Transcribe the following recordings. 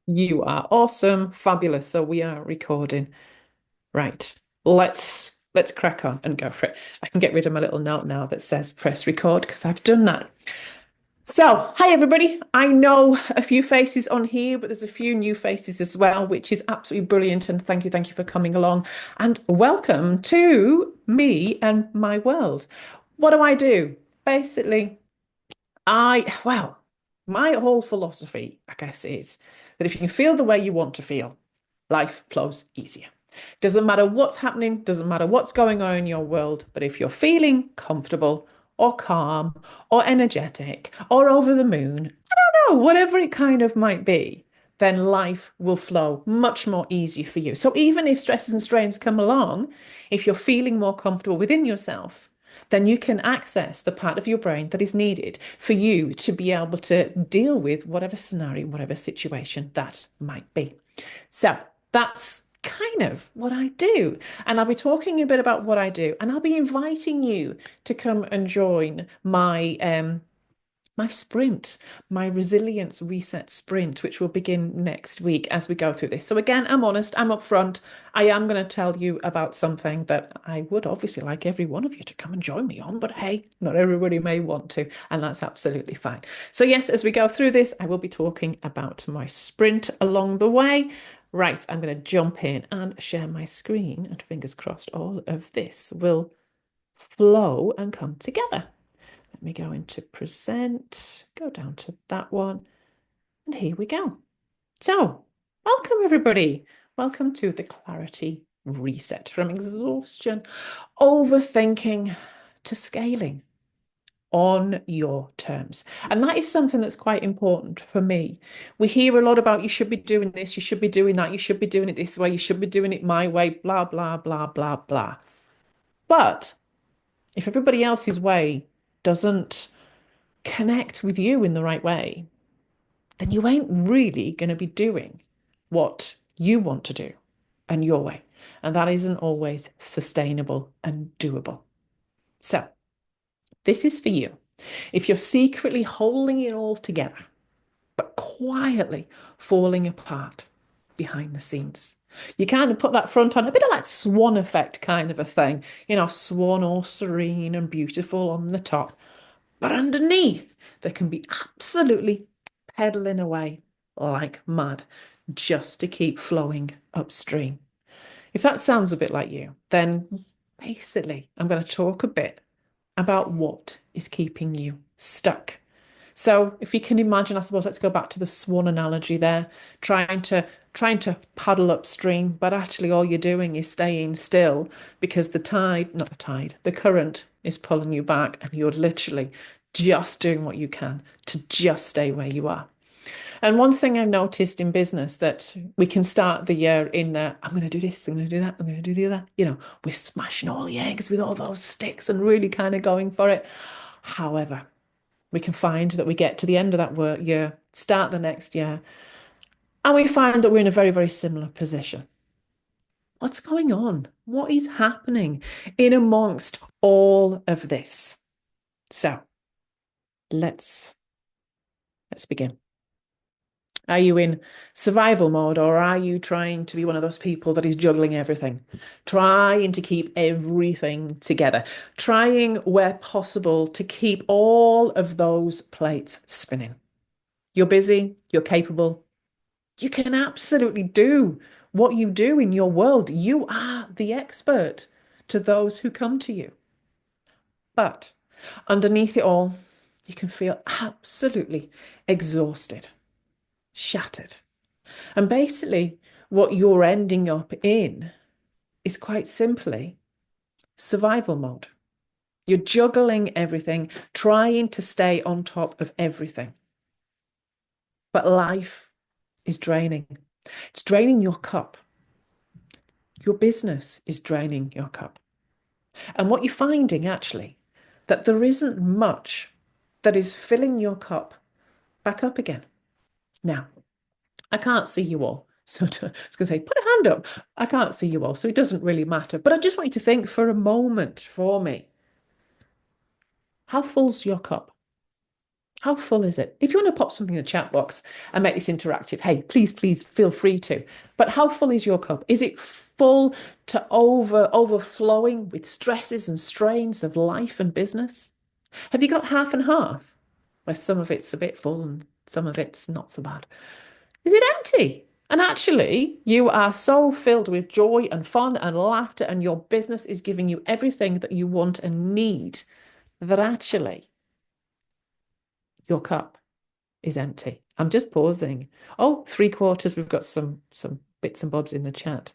You are awesome, fabulous. So we are recording. Right. Let's crack on and go for it. I can get rid of my little note now that says press record because I've done that. So, hi everybody. I know a few faces on here, but there's a few new faces as well, which is absolutely brilliant. And thank you for coming along. And welcome to me and my world. What do I do? Basically, my whole philosophy, I guess, is that if you can feel the way you want to feel, life flows easier. Doesn't matter what's happening, doesn't matter what's going on in your world, but if you're feeling comfortable or calm or energetic or over the moon, I don't know, whatever it kind of might be, then life will flow much more easy for you. So even if stresses and strains come along, if you're feeling more comfortable within yourself, then you can access the part of your brain that is needed for you to be able to deal with whatever scenario, whatever situation that might be. So that's kind of what I do. And I'll be talking a bit about what I do, and I'll be inviting you to come and join my sprint, my resilience reset sprint, which will begin next week as we go through this. So again, I'm honest, I'm upfront. I am going to tell you about something that I would obviously like every one of you to come and join me on, but hey, not everybody may want to, and that's absolutely fine. So yes, as we go through this, I will be talking about my sprint along the way. Right, I'm going to jump in and share my screen, and fingers crossed, all of this will flow and come together. Let me go into present, go down to that one, and here we go. So, welcome everybody. Welcome to the Clarity Reset, from exhaustion, overthinking to scaling on your terms. And that is something that's quite important for me. We hear a lot about you should be doing this, you should be doing that, you should be doing it this way, you should be doing it my way, blah, blah, blah, blah, blah. But if everybody else's way doesn't connect with you in the right way, then you ain't really going to be doing what you want to do and your way. And that isn't always sustainable and doable. So, this is for you. If you're secretly holding it all together, but quietly falling apart behind the scenes, you kind of put that front on, a bit of like swan effect kind of a thing, swan all serene and beautiful on the top. But underneath, they can be absolutely pedaling away like mad just to keep flowing upstream. If that sounds a bit like you, then basically, I'm going to talk a bit about what is keeping you stuck. So if you can imagine, I suppose let's go back to the swan analogy there, trying to paddle upstream, but actually all you're doing is staying still because the current is pulling you back, and you're literally just doing what you can to just stay where you are. And one thing I've noticed in business that we can start the year in I'm going to do this, I'm going to do that, I'm going to do the other. We're smashing all the eggs with all those sticks and really kind of going for it. However, we can find that we get to the end of that work year, start the next year, and we find that we're in a very, very similar position. What's going on? What is happening in amongst all of this? So let's begin. Are you in survival mode, or are you trying to be one of those people that is juggling everything, trying to keep everything together, trying where possible to keep all of those plates spinning? You're busy, you're capable, you can absolutely do what you do in your world. You are the expert to those who come to you. But underneath it all, you can feel absolutely exhausted, shattered. And basically, what you're ending up in is quite simply survival mode. You're juggling everything, trying to stay on top of everything. But life is draining. It's draining your cup. Your business is draining your cup. And what you're finding actually, that there isn't much that is filling your cup back up again. Now, I can't see you all. So I was going to say, put a hand up. I can't see you all, so it doesn't really matter. But I just want you to think for a moment for me. How full's your cup? How full is it? If you want to pop something in the chat box and make this interactive, hey, please, please feel free to. But how full is your cup? Is it full to overflowing with stresses and strains of life and business? Have you got half and half, where some of it's a bit full and some of it's not so bad? Is it empty? And actually, you are so filled with joy and fun and laughter, and your business is giving you everything that you want and need, that actually your cup is empty. I'm just pausing. Oh, 3/4. We've got some bits and bobs in the chat.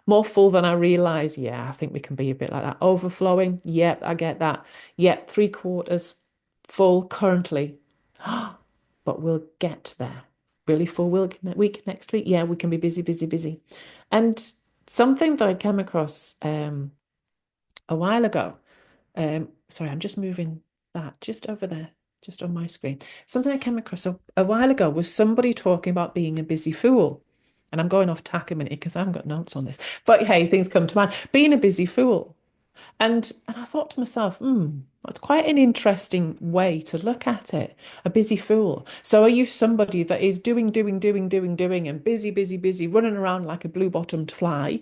More full than I realize. Yeah, I think we can be a bit like that. Overflowing. Yep, I get that. Yep, 3/4 full currently. But we'll get there. Really full week next week. Yeah, we can be busy, busy, busy. And something that I came across a while ago. Sorry, I'm just moving that just over there, just on my screen. Something I came across a while ago was somebody talking about being a busy fool. And I'm going off tack a minute because I haven't got notes on this. But hey, things come to mind. Being a busy fool. And I thought to myself, that's quite an interesting way to look at it. A busy fool. So are you somebody that is doing, and busy, busy, busy, running around like a blue-bottomed fly,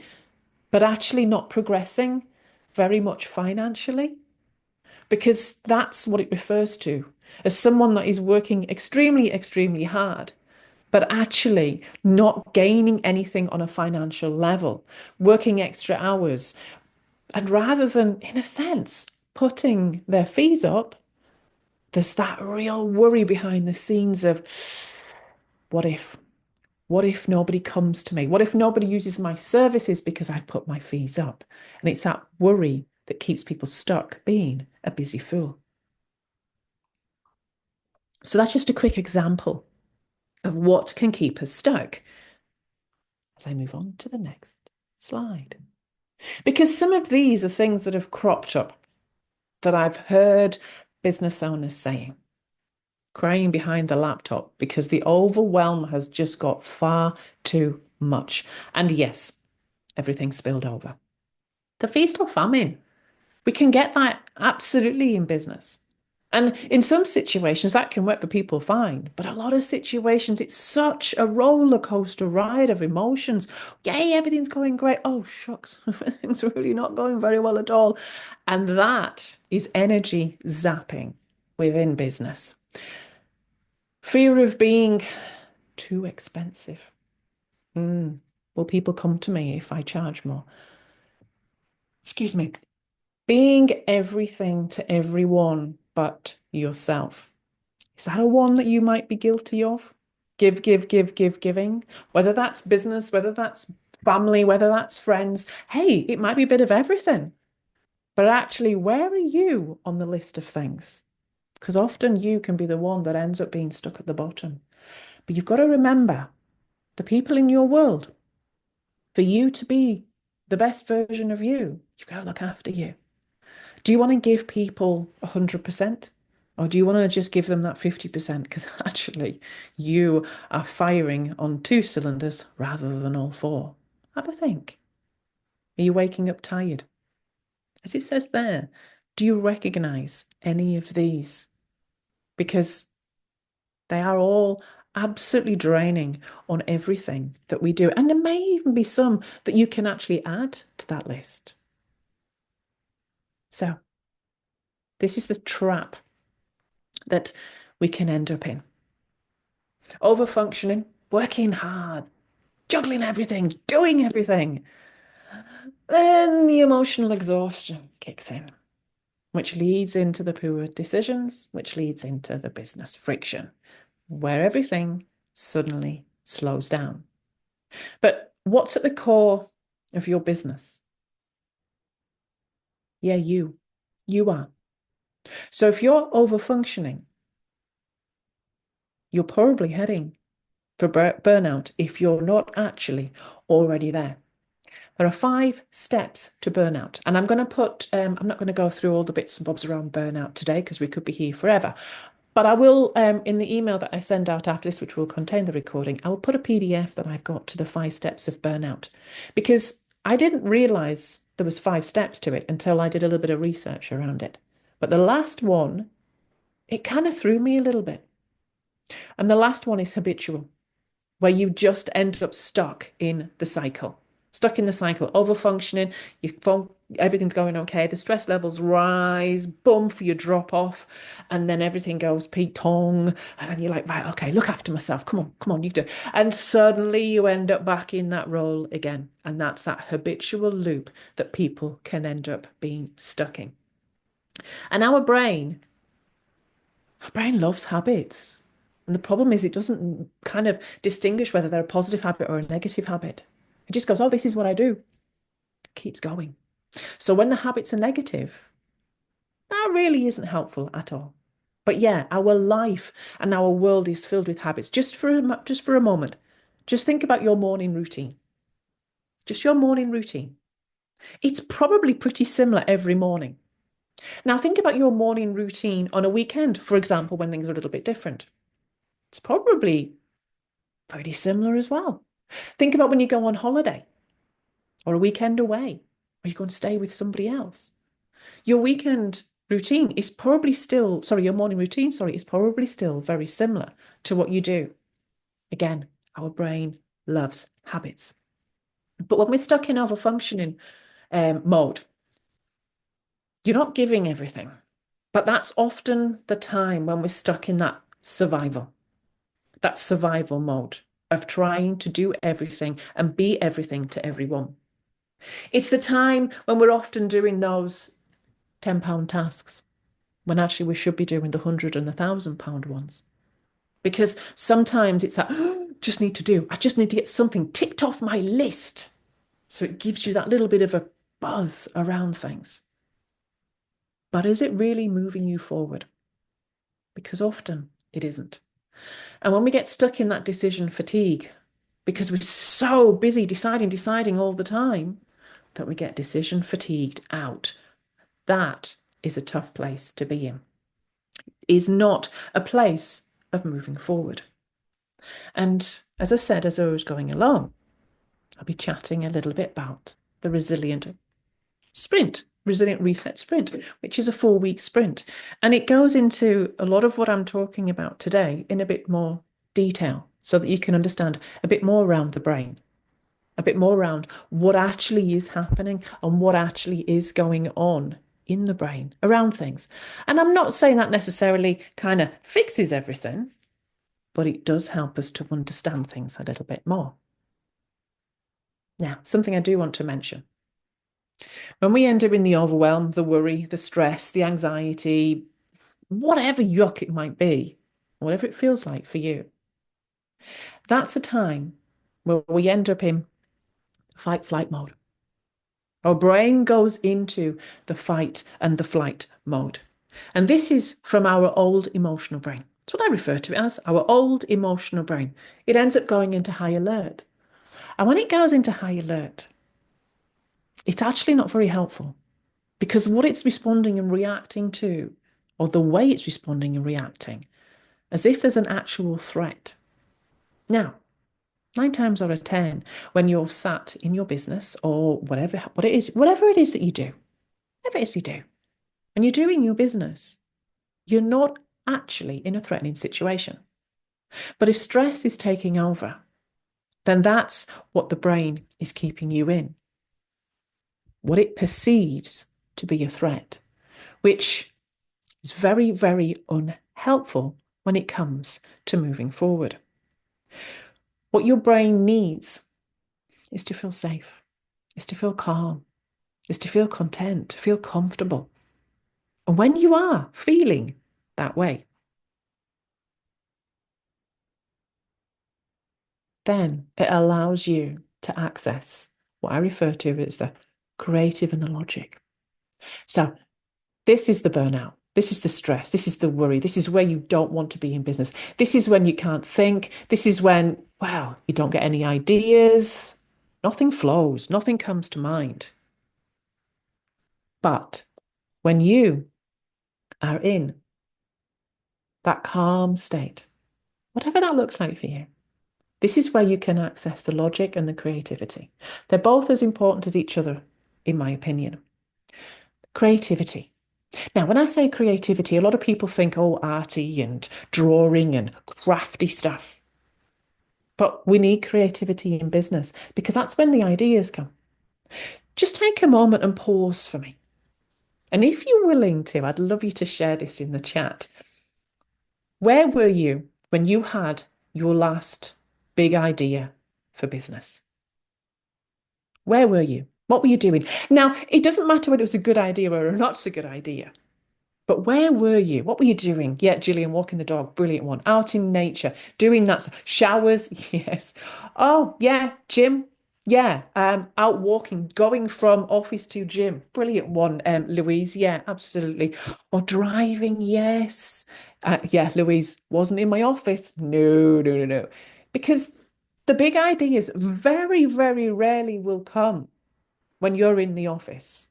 but actually not progressing very much financially? Because that's what it refers to, as someone that is working extremely, extremely hard, but actually not gaining anything on a financial level, working extra hours. And rather than, in a sense, putting their fees up, there's that real worry behind the scenes of what if? What if nobody comes to me? What if nobody uses my services because I've put my fees up? And it's that worry that keeps people stuck being a busy fool. So that's just a quick example of what can keep us stuck as I move on to the next slide. Because some of these are things that have cropped up that I've heard business owners saying, crying behind the laptop because the overwhelm has just got far too much. And yes, everything spilled over. The feast or famine, we can get that absolutely in business. And in some situations, that can work for people fine. But a lot of situations, it's such a roller coaster ride of emotions. Yay, everything's going great. Oh, shucks, everything's really not going very well at all. And that is energy zapping within business. Fear of being too expensive. Will people come to me if I charge more? Excuse me. Being everything to everyone but yourself. Is that a one that you might be guilty of? Giving. Whether that's business, whether that's family, whether that's friends. Hey, it might be a bit of everything. But actually, where are you on the list of things? Because often you can be the one that ends up being stuck at the bottom. But you've got to remember the people in your world, for you to be the best version of you, you've got to look after you. Do you want to give people 100%? Or do you want to just give them that 50%? Because actually, you are firing on two cylinders rather than all four. Have a think. Are you waking up tired? As it says there, do you recognize any of these? Because they are all absolutely draining on everything that we do. And there may even be some that you can actually add to that list. So, this is the trap that we can end up in. Overfunctioning, working hard, juggling everything, doing everything. Then the emotional exhaustion kicks in, which leads into the poor decisions, which leads into the business friction, where everything suddenly slows down. But what's at the core of your business? Yeah, you. You are. So if you're overfunctioning, you're probably heading for burnout if you're not actually already there. There are 5 steps to burnout. And I'm going to put, I'm not going to go through all the bits and bobs around burnout today because we could be here forever. But I will, in the email that I send out after this, which will contain the recording, I will put a PDF that I've got to the 5 steps of burnout. Because I didn't realize there was 5 steps to it until I did a little bit of research around it. But the last one, it kind of threw me a little bit. And the last one is habitual, where you just end up stuck in the cycle. Stuck in the cycle, over functioning, everything's going okay, the stress levels rise, boom, for your drop off, and then everything goes peak tong, and you're like, right, okay, look after myself. Come on, you do. And suddenly you end up back in that role again. And that's that habitual loop that people can end up being stuck in. And our brain loves habits. And the problem is it doesn't kind of distinguish whether they're a positive habit or a negative habit. It just goes, oh, this is what I do. Keeps going. So when the habits are negative, that really isn't helpful at all. But yeah, our life and our world is filled with habits. Just for a moment, just think about your morning routine. Just your morning routine. It's probably pretty similar every morning. Now think about your morning routine on a weekend, for example, when things are a little bit different. It's probably pretty similar as well. Think about when you go on holiday or a weekend away, or you go and stay with somebody else. Your weekend routine is probably still, sorry, your morning routine, sorry, is probably still very similar to what you do. Again, our brain loves habits. But when we're stuck in overfunctioning mode, you're not giving everything. But that's often the time when we're stuck in that survival mode of trying to do everything and be everything to everyone. It's the time when we're often doing those £10 tasks when actually we should be doing the £100 and the £1,000 ones. Because sometimes it's that, oh, I just need to get something ticked off my list. So it gives you that little bit of a buzz around things. But is it really moving you forward? Because often it isn't. And when we get stuck in that decision fatigue, because we're so busy deciding all the time, that we get decision fatigued out, that is a tough place to be in. Is not a place of moving forward. And as I said, as I was going along, I'll be chatting a little bit about the resilient reset sprint, which is a 4-week sprint. And it goes into a lot of what I'm talking about today in a bit more detail so that you can understand a bit more around the brain, a bit more around what actually is happening and what actually is going on in the brain around things. And I'm not saying that necessarily kind of fixes everything, but it does help us to understand things a little bit more. Now, something I do want to mention. When we end up in the overwhelm, the worry, the stress, the anxiety, whatever yuck it might be, whatever it feels like for you, that's a time where we end up in fight flight mode. Our brain goes into the fight and the flight mode. And this is from our old emotional brain. That's what I refer to it as, our old emotional brain. It ends up going into high alert. And when it goes into high alert, it's actually not very helpful because what it's responding and reacting to, or the way it's responding and reacting, as if there's an actual threat. Now, 9 times out of 10, when you're sat in your business or whatever it is that you do, and you're doing your business, you're not actually in a threatening situation. But if stress is taking over, then that's what the brain is keeping you in. What it perceives to be a threat, which is very, very unhelpful when it comes to moving forward. What your brain needs is to feel safe, is to feel calm, is to feel content, to feel comfortable. And when you are feeling that way, then it allows you to access what I refer to as the creative and the logic. So this is the burnout. This is the stress. This is the worry. This is where you don't want to be in business. This is when you can't think. This is when, well, you don't get any ideas. Nothing flows. Nothing comes to mind. But when you are in that calm state, whatever that looks like for you, this is where you can access the logic and the creativity. They're both as important as each other, in my opinion. Creativity. Now, when I say creativity, a lot of people think, oh, arty and drawing and crafty stuff. But we need creativity in business because that's when the ideas come. Just take a moment and pause for me. And if you're willing to, I'd love you to share this in the chat. Where were you when you had your last big idea for business? Where were you? What were you doing? Now, it doesn't matter whether it was a good idea or not a good idea. But where were you? What were you doing? Yeah, Gillian, walking the dog, brilliant one. Out in nature, doing that. Showers, yes. Oh, yeah, gym. Yeah, out walking, going from office to gym. Brilliant one, Louise. Yeah, absolutely. Or driving, yes. Yeah, Louise wasn't in my office. No, no, no, no. Because the big ideas very, very rarely will come when you're in the office.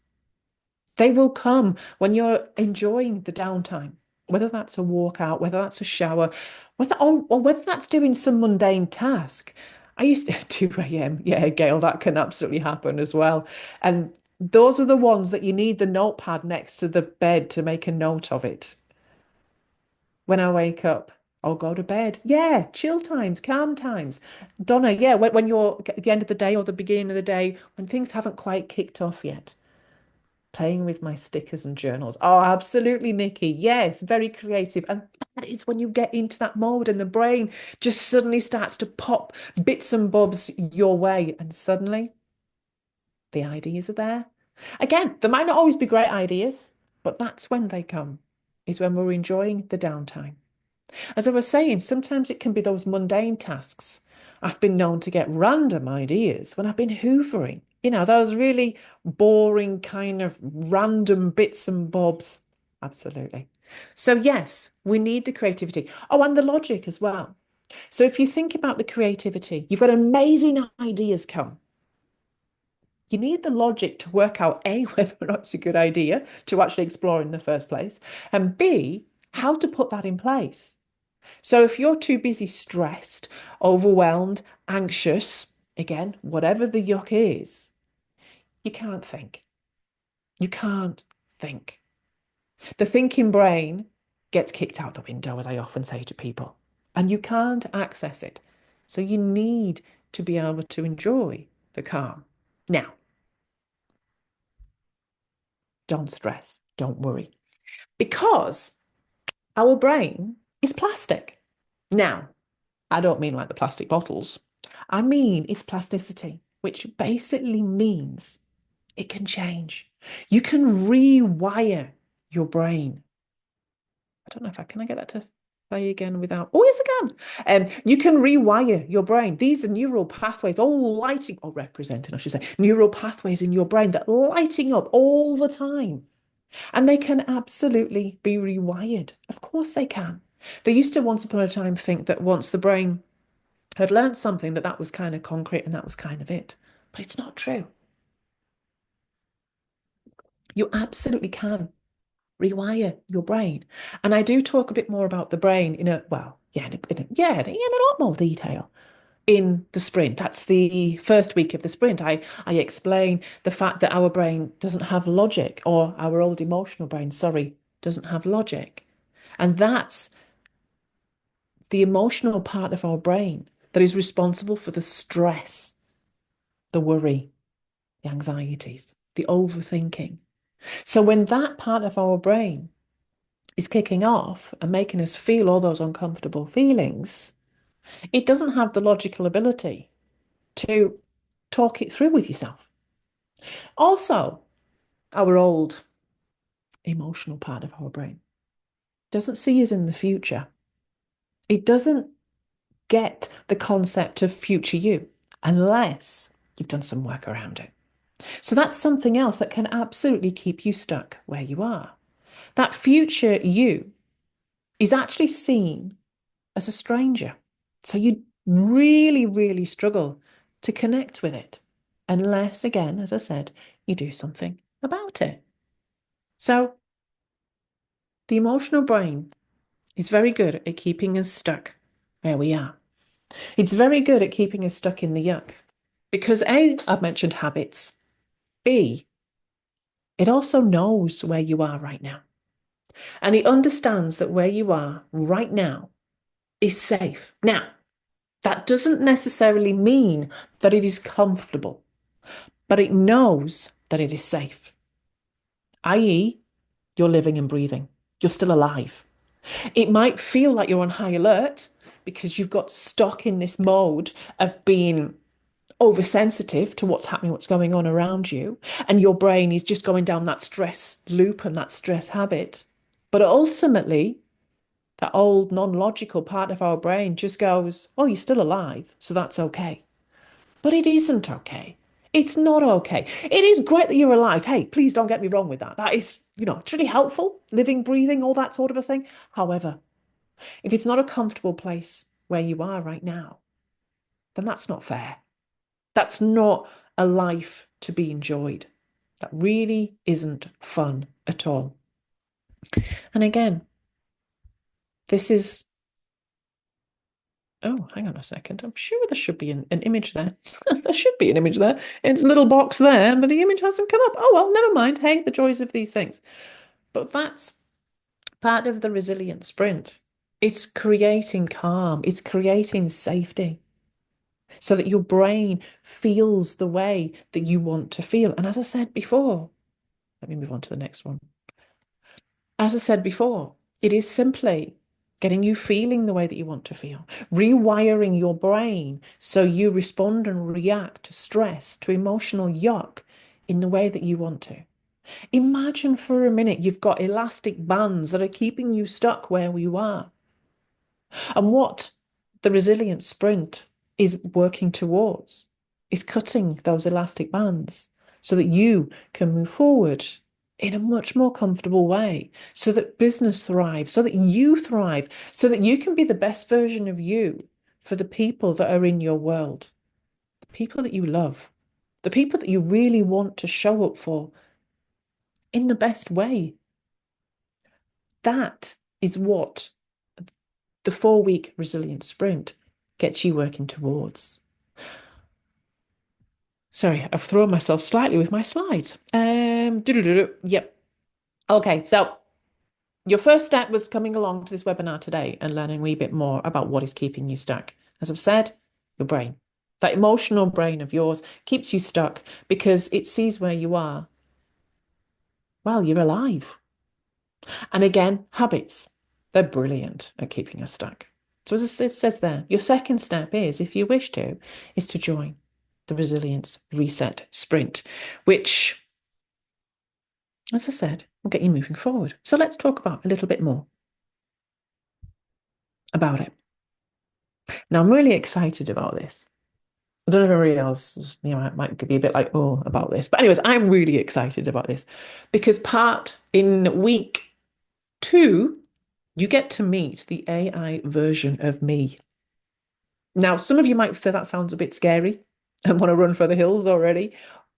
They will come when you're enjoying the downtime, whether that's a walk out, whether that's a shower, or whether that's doing some mundane task. I used to 2 a.m. Yeah, Gail, that can absolutely happen as well. And those are the ones that you need the notepad next to the bed to make a note of it. When I wake up, I'll go to bed. Yeah, chill times, calm times. Donna, yeah, when you're at the end of the day or the beginning of the day, when things haven't quite kicked off yet, playing with my stickers and journals. Oh, absolutely, Nikki. Yes, very creative. And that is when you get into that mode and the brain just suddenly starts to pop bits and bobs your way. And suddenly the ideas are there. Again, there might not always be great ideas, but that's when they come, is when we're enjoying the downtime. As I was saying, sometimes it can be those mundane tasks. I've been known to get random ideas when I've been hoovering. Those really boring kind of random bits and bobs. Absolutely. So, yes, we need the creativity. Oh, and the logic as well. So, if you think about the creativity, you've got amazing ideas come. You need the logic to work out A, whether or not it's a good idea to actually explore in the first place, and B, how to put that in place. So if you're too busy, stressed, overwhelmed, anxious, again, whatever the yuck is, you can't think. You can't think. The thinking brain gets kicked out the window, as I often say to people, and you can't access it. So you need to be able to enjoy the calm. Now, don't stress, don't worry, because our brain is plastic. Now, I don't mean like the plastic bottles. I mean its plasticity, which basically means it can change. You can rewire your brain. I don't know if can I get that to play again without, oh, yes, I can. You can rewire your brain. These are neural pathways, all lighting, or representing, I should say, neural pathways in your brain that are lighting up all the time. And they can absolutely be rewired. Of course they can. They used to once upon a time think that once the brain had learned something that was kind of concrete and that was kind of it. But it's not true. You absolutely can rewire your brain. And I do talk a bit more about the brain in a lot more detail in the sprint. That's the first week of the sprint. I explain the fact that our brain doesn't have logic, or our old emotional brain, sorry, doesn't have logic. And that's the emotional part of our brain that is responsible for the stress, the worry, the anxieties, the overthinking. So when that part of our brain is kicking off and making us feel all those uncomfortable feelings, it doesn't have the logical ability to talk it through with yourself. Also, our old emotional part of our brain doesn't see us in the future. It doesn't get the concept of future you unless you've done some work around it. So that's something else that can absolutely keep you stuck where you are. That future you is actually seen as a stranger. So you really, really struggle to connect with it unless, again, as I said, you do something about it. So the emotional brain is very good at keeping us stuck where we are. It's very good at keeping us stuck in the yuck because A, I've mentioned habits. B, it also knows where you are right now. And he understands that where you are right now is safe. Now, that doesn't necessarily mean that it is comfortable, but it knows that it is safe, i.e., you're living and breathing. You're still alive. It might feel like you're on high alert because you've got stuck in this mode of being oversensitive to what's happening, what's going on around you, and your brain is just going down that stress loop and that stress habit. But ultimately, that old non-logical part of our brain just goes, well, you're still alive, so that's okay. But it isn't okay. It's not okay. It is great that you're alive. Hey, please don't get me wrong with that. That is, it's really helpful, living, breathing, all that sort of a thing. However, if it's not a comfortable place where you are right now, then that's not fair. That's not a life to be enjoyed. That really isn't fun at all. And again, this is, oh, hang on a second. I'm sure there should be an image there. There should be an image there. It's a little box there, but the image hasn't come up. Oh, well, never mind. Hey, the joys of these things. But that's part of the resilient sprint. It's creating calm. It's creating safety so that your brain feels the way that you want to feel. And as I said before, let me move on to the next one. As I said before, it is simply getting you feeling the way that you want to feel, rewiring your brain so you respond and react to stress, to emotional yuck in the way that you want to. Imagine for a minute you've got elastic bands that are keeping you stuck where you are. And what the resilient sprint is working towards is cutting those elastic bands so that you can move forward in a much more comfortable way, so that business thrives, so that you thrive, so that you can be the best version of you for the people that are in your world, the people that you love, the people that you really want to show up for in the best way. That is what the 4-week resilience sprint gets you working towards. Sorry, I've thrown myself slightly with my slides. Yep. Okay, so your first step was coming along to this webinar today and learning a wee bit more about what is keeping you stuck. As I've said, your brain. That emotional brain of yours keeps you stuck because it sees where you are. Well, you're alive. And again, habits. They're brilliant at keeping us stuck. So as it says there, your second step is, if you wish to, is to join the Resilience Reset Sprint, which, as I said, will get you moving forward. So let's talk about a little bit more about it. Now, I'm really excited about this. I don't know if everybody else, might be a bit like, oh, about this. But anyways, I'm really excited about this because in week 2, you get to meet the AI version of me. Now, some of you might say that sounds a bit scary and want to run for the hills already,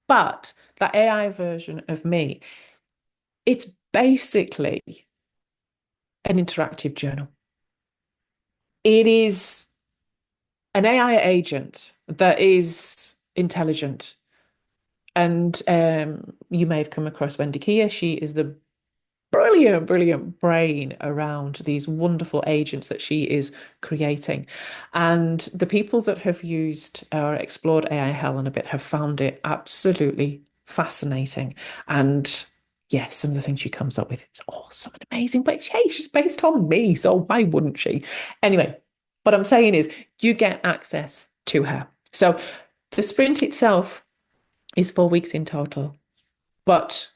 but that AI version of me, it's basically an interactive journal. It is an AI agent that is intelligent. And you may have come across Wendy Kia. She is the brilliant brain around these wonderful agents that she is creating. And the people that have used or explored AI Helen a bit have found it absolutely fascinating. And yeah, some of the things she comes up with, it's awesome and amazing. But hey, she's based on me, so why wouldn't she? Anyway, what I'm saying is you get access to her. So the sprint itself is 4 weeks in total, but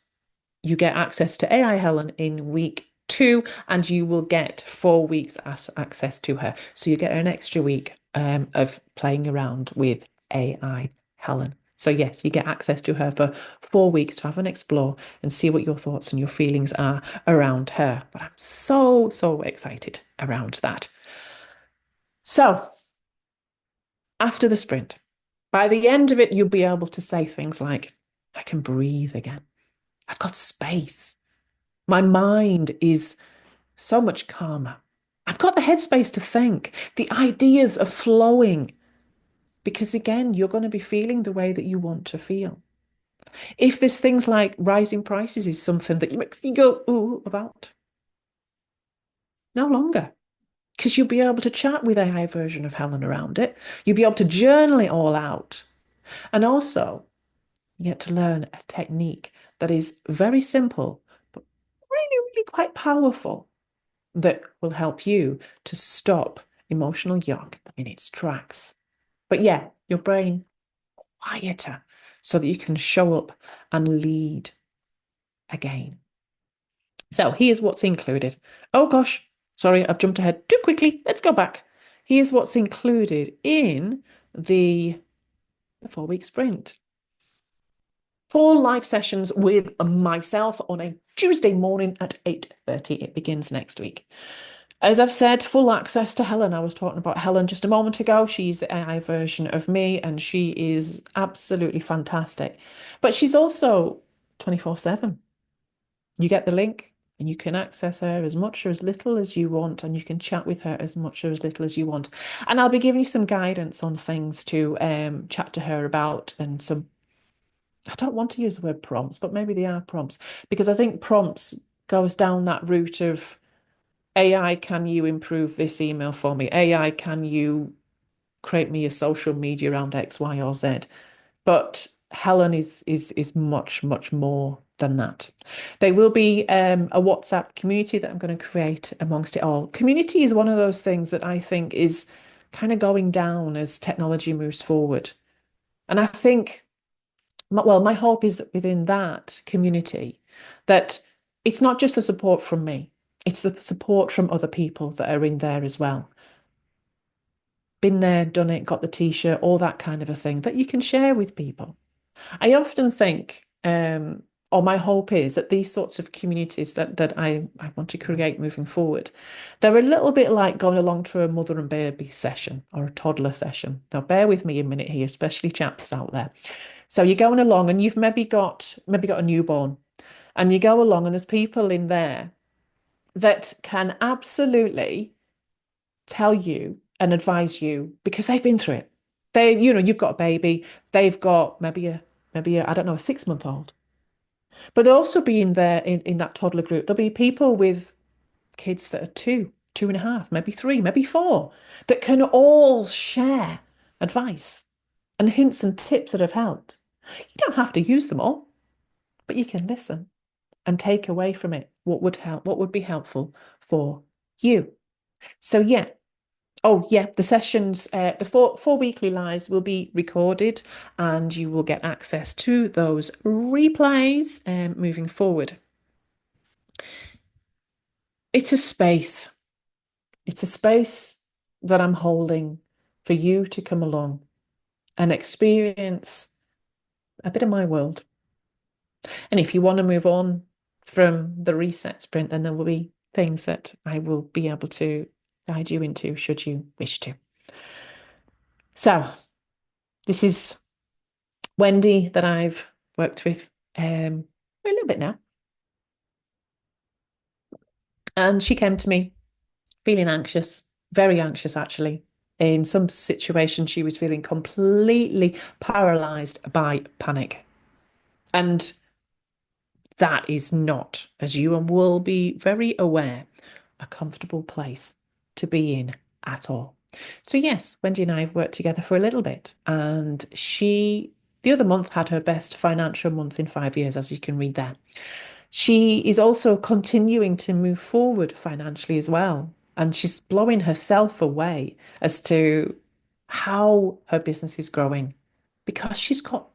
you get access to AI Helen in week 2, and you will get 4 weeks as access to her. So you get an extra week of playing around with AI Helen. So yes, you get access to her for 4 weeks to have an explore and see what your thoughts and your feelings are around her. But I'm so excited around that. So after the sprint, by the end of it, you'll be able to say things like, I can breathe again. I've got space. My mind is so much calmer. I've got the headspace to think. The ideas are flowing because, again, you're going to be feeling the way that you want to feel. If there's things like rising prices is something that you go, ooh, about, No longer. Because you'll be able to chat with AI version of Helen around it. You'll be able to journal it all out. And also, you get to learn a technique that is very simple, but really, really quite powerful that will help you to stop emotional yuck in its tracks. But yeah, your brain quieter so that you can show up and lead again. So here's what's included. Oh gosh, sorry, I've jumped ahead too quickly. Let's go back. Here's what's included in the 4 week sprint. 4 live sessions with myself on a Tuesday morning at 8:30. It begins next week. As I've said, full access to Helen. I was talking about Helen just a moment ago. She's the AI version of me, and she is absolutely fantastic. But she's also 24/7. You get the link and you can access her as much or as little as you want, and you can chat with her as much or as little as you want. And I'll be giving you some guidance on things to chat to her about, and some, I don't want to use the word prompts, but maybe they are prompts, because I think prompts goes down that route of AI, can you improve this email for me? AI, can you create me a social media around X, Y, or Z? But Helen is much, much more than that. There will be a WhatsApp community that I'm going to create amongst it all. Community is one of those things that I think is kind of going down as technology moves forward. And I think, well, my hope is that within that community, that it's not just the support from me, it's the support from other people that are in there as well. Been there, done it, got the t-shirt, all that kind of a thing that you can share with people. I often think, or my hope is that these sorts of communities that I want to create moving forward, they're a little bit like going along to a mother and baby session or a toddler session. Now, bear with me a minute here, especially chaps out there. So you're going along and you've maybe got a newborn, and you go along and there's people in there that can absolutely tell you and advise you because they've been through it. You've got a baby, they've got maybe I don't know, a 6 month old. But they'll also be in there in that toddler group. There'll be people with kids that are 2.5, maybe 3, maybe 4, that can all share advice and hints and tips that have helped. You don't have to use them all, but you can listen and take away from it what would help, what would be helpful for you. So yeah. Oh yeah, the sessions, the four weekly lives will be recorded, and you will get access to those replays moving forward. It's a space. It's a space that I'm holding for you to come along and experience a bit of my world. And if you want to move on from the reset sprint, then there will be things that I will be able to guide you into should you wish to. So this is Wendy that I've worked with for a little bit now. And she came to me feeling anxious, very anxious actually. In some situations, she was feeling completely paralyzed by panic. And that is not, as you will be very aware, a comfortable place to be in at all. So yes, Wendy and I have worked together for a little bit, and she the other month had her best financial month in 5 years, as you can read there. She is also continuing to move forward financially as well, and she's blowing herself away as to how her business is growing because she's got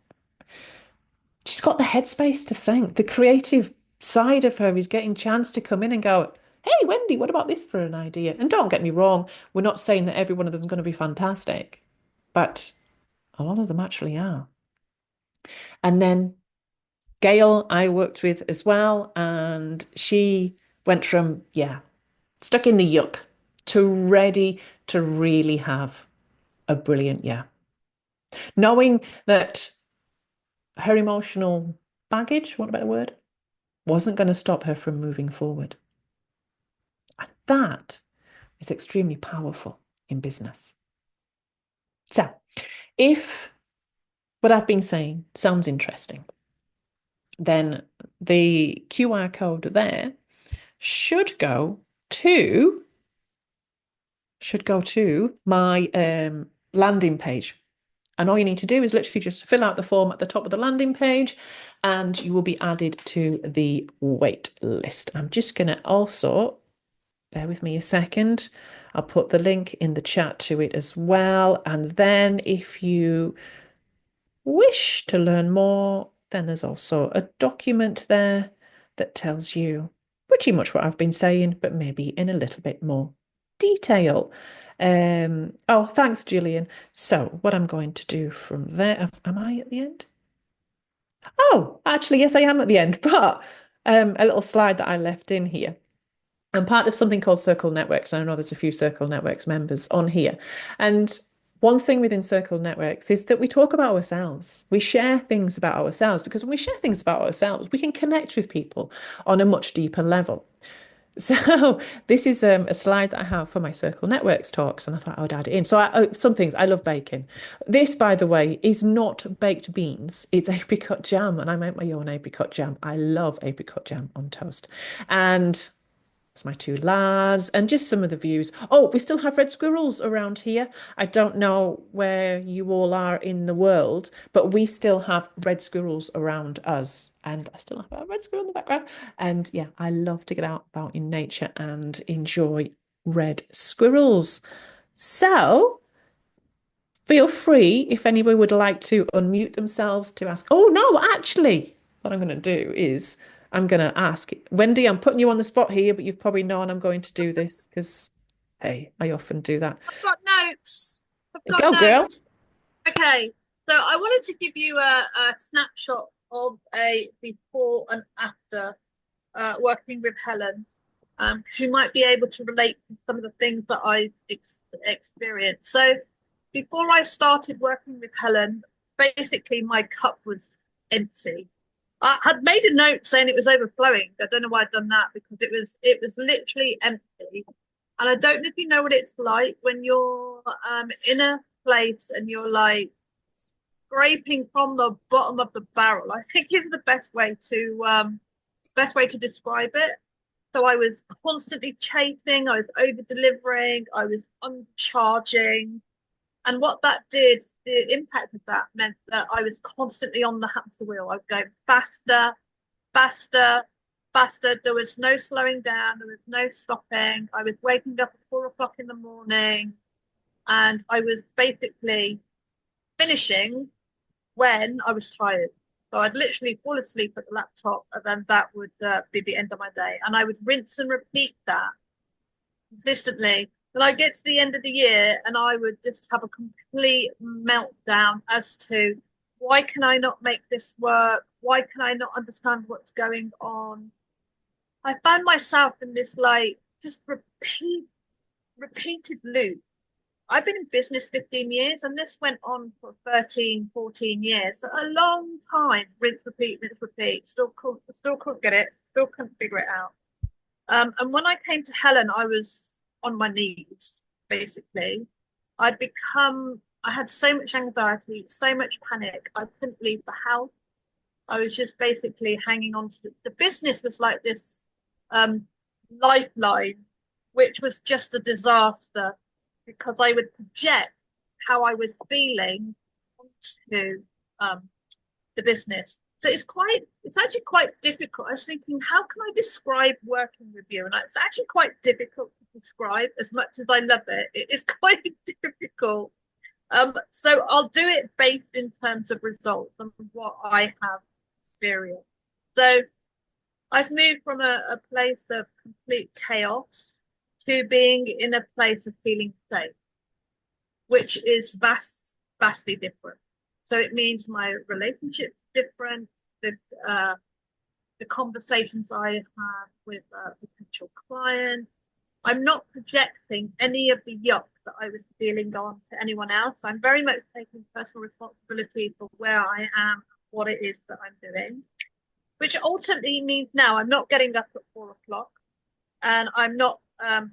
the headspace to think. The creative side of her is getting chance to come in and go, hey, Wendy, what about this for an idea? And don't get me wrong, we're not saying that every one of them is going to be fantastic, but a lot of them actually are. And then Gail, I worked with as well, and she went from, yeah, stuck in the yuck to ready to really have a brilliant year. Knowing that her emotional baggage, what about a word, wasn't going to stop her from moving forward. And that is extremely powerful in business. So, if what I've been saying sounds interesting, then the QR code there should go to should go to my landing page. And all you need to do is literally just fill out the form at the top of the landing page and you will be added to the wait list. I'm just going to also, bear with me a second, I'll put the link in the chat to it as well. And then if you wish to learn more, then there's also a document there that tells you pretty much what I've been saying, but maybe in a little bit more detail. Oh, thanks, Gillian. So what I'm going to do from there, am I at the end? Oh, actually, yes, I am at the end, but a little slide that I left in here. I'm part of something called Circle Networks. And I know there's a few Circle Networks members on here. And one thing within Circle Networks is that we talk about ourselves. We share things about ourselves because when we share things about ourselves, we can connect with people on a much deeper level. So this is a slide that I have for my Circle Networks talks, and I thought I would add it in. So some things, I love baking. This, by the way, is not baked beans. It's apricot jam, and I make my own apricot jam. I love apricot jam on toast. And it's my two lads and just some of the views. Oh, we still have red squirrels around here. I don't know where you all are in the world, but we still have red squirrels around us. And I still have a red squirrel in the background. And yeah, I love to get out about in nature and enjoy red squirrels. So feel free if anybody would like to unmute themselves to ask. Oh, no, actually, what I'm going to do is I'm going to ask Wendy, I'm putting you on the spot here, but you've probably known I'm going to do this because, hey, I often do that. I've got notes. I've got Go, girl. notes. Okay, so I wanted to give you a snapshot of a before and after working with Helen, because you might be able to relate to some of the things that I experienced. So before I started working with Helen, basically my cup was empty. I had made a note saying it was overflowing. I don't know why I'd done that because it was literally empty. And I don't know if you know what it's like when you're in a place and you're like scraping from the bottom of the barrel. I think is the best way to describe it. So I was constantly chasing, I was over delivering, I was undercharging. And what that did, the impact of that meant that I was constantly on the hamster wheel. I was going faster, faster, faster. There was no slowing down. There was no stopping. I was waking up at 4 o'clock in the morning and I was basically finishing when I was tired. So I'd literally fall asleep at the laptop and then that would be the end of my day. And I would rinse and repeat that consistently. And I get to the end of the year and I would just have a complete meltdown as to why can I not make this work? Why can I not understand what's going on? I found myself in this like just repeated loop. I've been in business 15 years and this went on for 13, 14 years. So a long time, rinse, repeat, still couldn't get it, still couldn't figure it out. And when I came to Helen, I was on my knees, basically. I had so much anxiety, so much panic. I couldn't leave the house. I was just basically hanging on to the business was like this lifeline, which was just a disaster because I would project how I was feeling onto the business. So it's actually quite difficult. I was thinking, how can I describe working with you? And it's actually quite difficult to describe as much as I love it. It is quite difficult. So I'll do it based in terms of results and what I have experienced. So I've moved from a place of complete chaos to being in a place of feeling safe, which is vastly different. So it means my relationship's different. The conversations I have with potential clients. I'm not projecting any of the yuck that I was feeling on to anyone else. I'm very much taking personal responsibility for where I am, what it is that I'm doing, which ultimately means now I'm not getting up at 4 o'clock and I'm not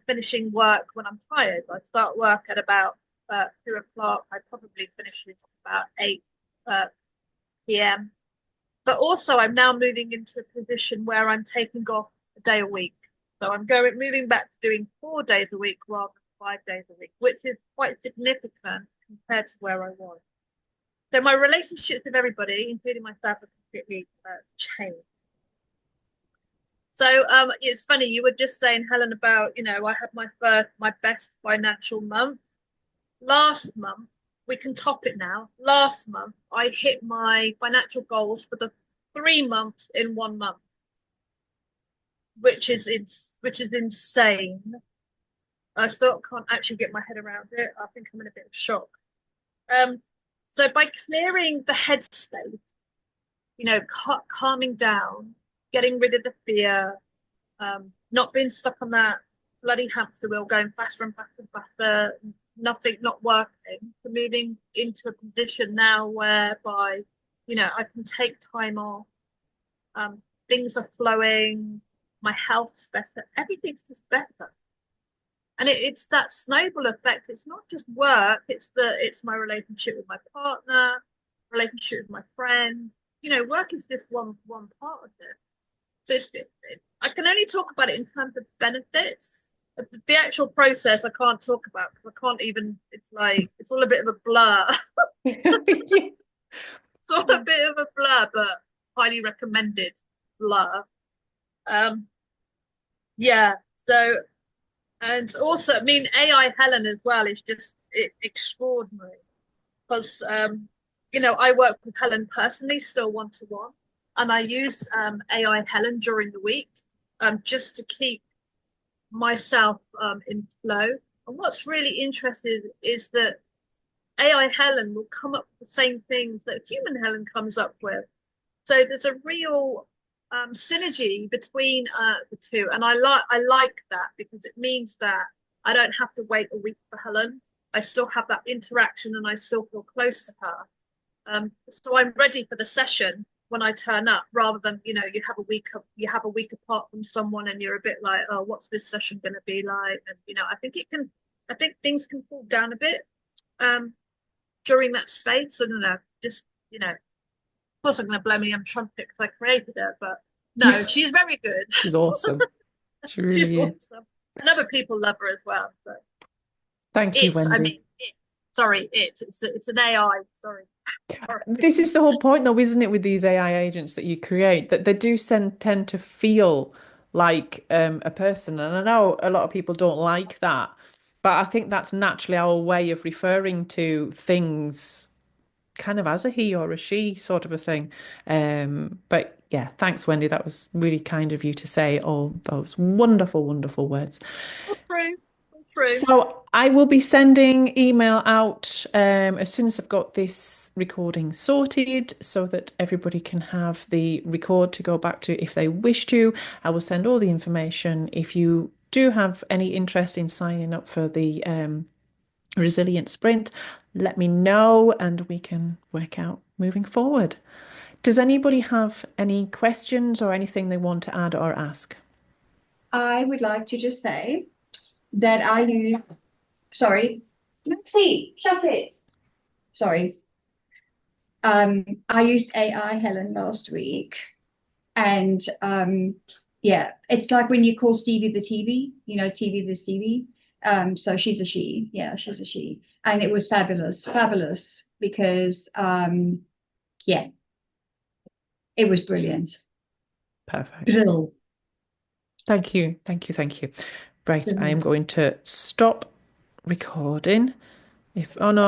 finishing work when I'm tired. I start work at about 2 o'clock. I probably finish at about 8 p.m. But also I'm now moving into a position where I'm taking off a day a week. So I'm moving back to doing 4 days a week rather 5 days a week, which is quite significant compared to where I was. So my relationships with everybody, including myself, have completely changed. So it's funny, you were just saying, Helen, about, I had my best financial month. Last month, we can top it now. Last month, I hit my financial goals for the 3 months in 1 month, which is insane. I still can't actually get my head around it. I think I'm in a bit of shock. So by clearing the headspace, calming down, getting rid of the fear, not being stuck on that bloody hamster wheel, going faster and faster and faster, nothing not working, to moving into a position now whereby, I can take time off, things are flowing, my health's better, everything's just better. And it's that snowball effect. It's not just work, it's my relationship with my partner, relationship with my friend. Work is just one part of it. So I can only talk about it in terms of benefits. The actual process I can't talk about because I can't even, it's all a bit of a blur. It's all a bit of a blur, but highly recommended blur. Yeah. So, and also, I mean, AI Helen as well is just extraordinary because, I work with Helen personally, still one-to-one, and I use AI Helen during the week just to keep myself in flow. And what's really interesting is that AI Helen will come up with the same things that human Helen comes up with. So there's a real synergy between the two, and I like that because it means that I don't have to wait a week for Helen. I still have that interaction, and I still feel close to her. So I'm ready for the session when I turn up, rather than you have a week apart from someone, and you're a bit like, oh, what's this session going to be like? And I think things can fall down a bit during that space. I don't know, just of course I'm going to blame me. I'm trumpet because I created her, but no, she's very good. She's awesome. She She's really is. awesome, and other people love her as well. So Thank you, Wendy. it's an AI. Sorry. This is the whole point, though, isn't it, with these AI agents that you create, that they do tend to feel like a person. And I know a lot of people don't like that, but I think that's naturally our way of referring to things kind of as a he or a she sort of a thing. But yeah, thanks, Wendy. That was really kind of you to say all those wonderful, wonderful words. All true. All true. So I will be sending email out as soon as I've got this recording sorted so that everybody can have the record to go back to if they wish to. I will send all the information. If you do have any interest in signing up for the Resilient Sprint, let me know and we can work out moving forward. Does anybody have any questions or anything they want to add or ask? I would like to just say that sorry, Maxie, shut it. Sorry. I used AI Helen last week, and yeah, it's like when you call Stevie the TV, TV the Stevie. So she's a she. Yeah, she's a she. And it was fabulous because yeah, it was brilliant. Perfect. Drill. Thank you. Right, I am going to stop recording. Oh no,